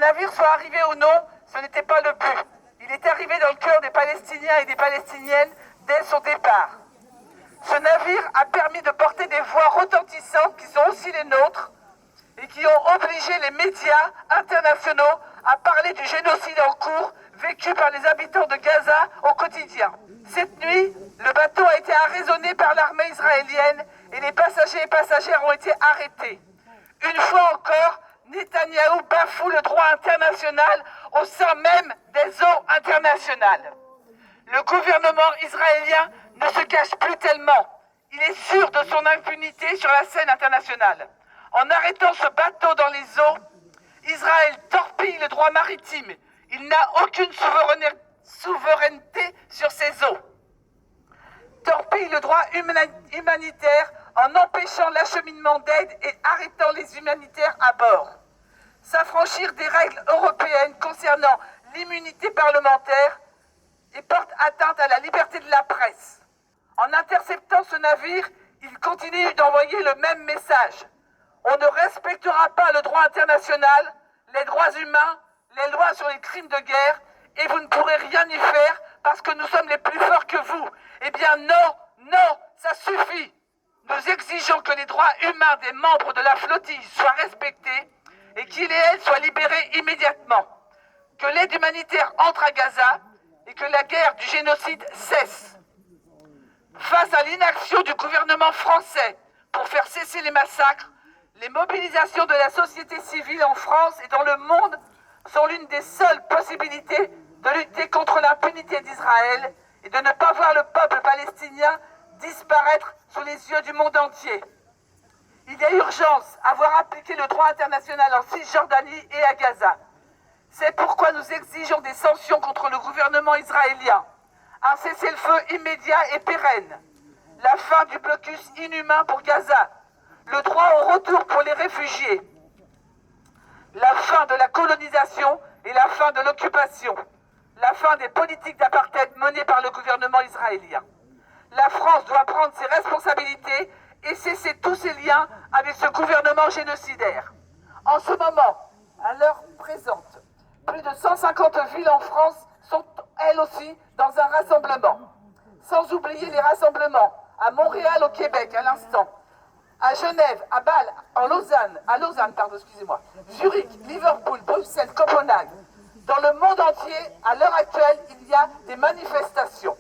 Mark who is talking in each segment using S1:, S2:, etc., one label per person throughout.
S1: navire soit arrivé ou non, ce n'était pas le but. Il est arrivé dans le cœur des Palestiniens et des Palestiniennes dès son départ. Ce navire a permis de porter des voix retentissantes qui sont aussi les nôtres et qui ont obligé les médias internationaux à parler du génocide en cours vécu par les habitants de Gaza au quotidien. Cette nuit, le bateau a été arraisonné par l'armée israélienne et les passagers et passagères ont été arrêtés. Une fois encore, Netanyahou bafoue le droit international au sein même des eaux internationales. Le gouvernement israélien ne se cache plus tellement. Il est sûr de son impunité sur la scène internationale. En arrêtant ce bateau dans les eaux, Israël torpille le droit maritime. Il n'a aucune souveraineté sur ses eaux. Torpille le droit humanitaire en empêchant l'acheminement d'aide et arrêtant les humanitaires à bord. S'affranchir des règles européennes concernant l'immunité parlementaire et porte atteinte à la liberté de la presse. En interceptant ce navire, il continue d'envoyer le même message. On ne respectera pas le droit international, les droits humains, les lois sur les crimes de guerre, et vous ne pourrez rien y faire parce que nous sommes les plus forts que vous. Eh bien non, non, ça suffit. Nous exigeons que les droits humains des membres de la flottille soient respectés et qu'ils et elles soient libérés immédiatement. Que l'aide humanitaire entre à Gaza et que la guerre du génocide cesse. Face à l'inaction du gouvernement français pour faire cesser les massacres, les mobilisations de la société civile en France et dans le monde sont l'une des seules possibilités de lutter contre l'impunité d'Israël et de ne pas voir le peuple palestinien disparaître sous les yeux du monde entier. Il y a urgence à voir appliquer le droit international en Cisjordanie et à Gaza. C'est pourquoi nous exigeons des sanctions contre le gouvernement israélien, un cessez-le-feu immédiat et pérenne, la fin du blocus inhumain pour Gaza, le droit au retour pour les réfugiés, la fin de la colonisation et la fin de l'occupation, la fin des politiques d'apartheid menées par le gouvernement israélien. La France doit prendre ses responsabilités et cesser tous ses liens avec ce gouvernement génocidaire. En ce moment, à l'heure présente, plus de 150 villes en France sont elles aussi dans un rassemblement. Sans oublier les rassemblements à Montréal au Québec à l'instant, à Genève, à Bâle, Zurich, Liverpool, Bruxelles, Copenhague. Dans le monde entier, à l'heure actuelle, il y a des manifestations.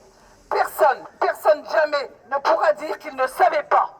S1: Personne jamais ne pourra dire qu'il ne savait pas.